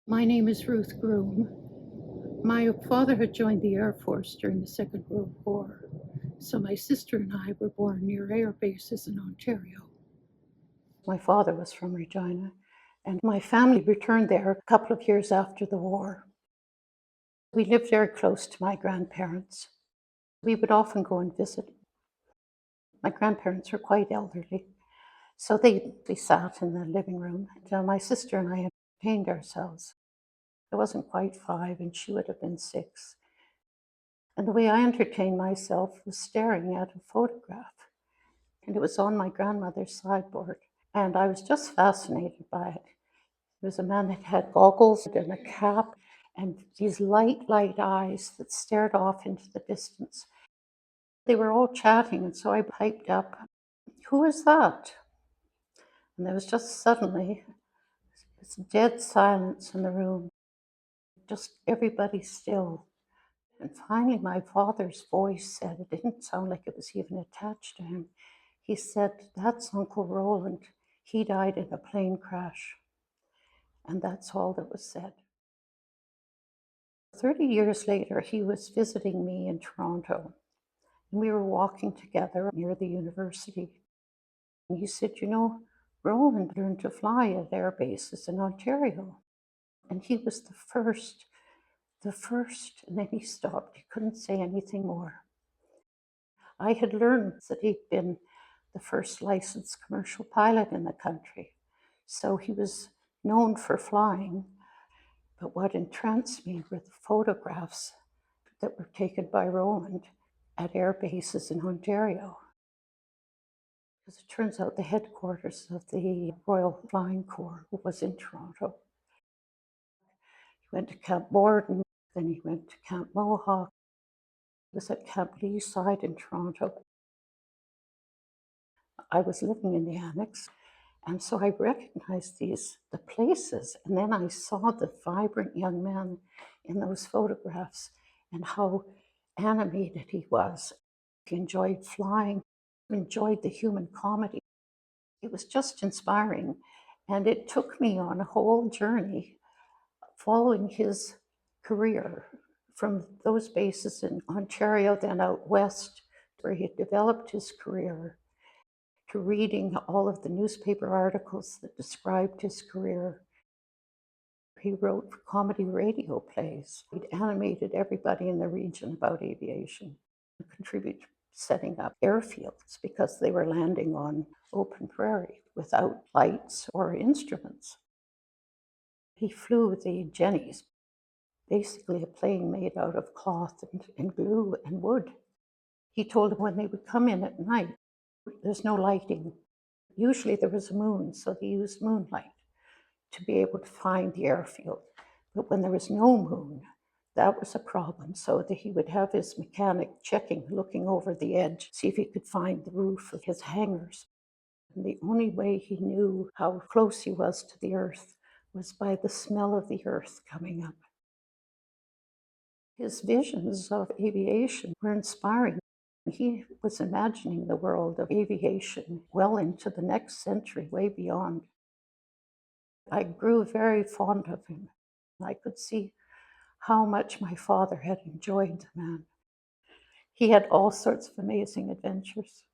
My name is Ruth Groome. My father had joined the Air Force during the Second World War, so my sister and I were born near air bases in Ontario. My father was from Regina, and my family returned there a couple of years after the war. We lived very close to my grandparents. We would often go and visit. My grandparents were quite elderly, so they sat in the living room. And, my sister and I entertained ourselves. I wasn't quite 5, and she would have been 6. And the way I entertained myself was staring at a photograph, and it was on my grandmother's sideboard, and I was just fascinated by it. There was a man that had goggles and a cap and these light eyes that stared off into the distance. They were all chatting, and so I piped up, "Who is that?" And there was just suddenly this dead silence in the room, just everybody still. And finally, my father's voice said, it didn't sound like it was even attached to him. He said, "That's Uncle Roland. He died in a plane crash." And that's all that was said. 30 years later, he was visiting me in Toronto. And we were walking together near the university. And he said, "Roland learned to fly at air bases in Ontario." And he was the first. And then he stopped. He couldn't say anything more. I had learned that he'd been the first licensed commercial pilot in the country, so he was known for flying. But what entranced me were the photographs that were taken by Roland at air bases in Ontario. Because it turns out the headquarters of the Royal Flying Corps was in Toronto. He went to Camp Borden, then he went to Camp Mohawk. He was at Camp Leaside in Toronto. I was living in the annex, and so I recognized the places, and then I saw the vibrant young man in those photographs and how animated he was. He enjoyed flying, enjoyed the human comedy. It was just inspiring, and it took me on a whole journey following his career from those bases in Ontario, then out west, where he developed his career, to reading all of the newspaper articles that described his career. He wrote comedy radio plays. He'd animated everybody in the region about aviation, and contributed to setting up airfields because they were landing on open prairie without lights or instruments. He flew the Jennies, basically a plane made out of cloth and glue and wood. He told them when they would come in at night, there's no lighting. Usually there was a moon, so they used moonlight to be able to find the airfield. But when there was no moon, that was a problem, so that he would have his mechanic looking over the edge, see if he could find the roof of his hangars. And the only way he knew how close he was to the earth was by the smell of the earth coming up. His visions of aviation were inspiring. He was imagining the world of aviation well into the next century, way beyond. I grew very fond of him. I could see how much my father had enjoyed the man. He had all sorts of amazing adventures.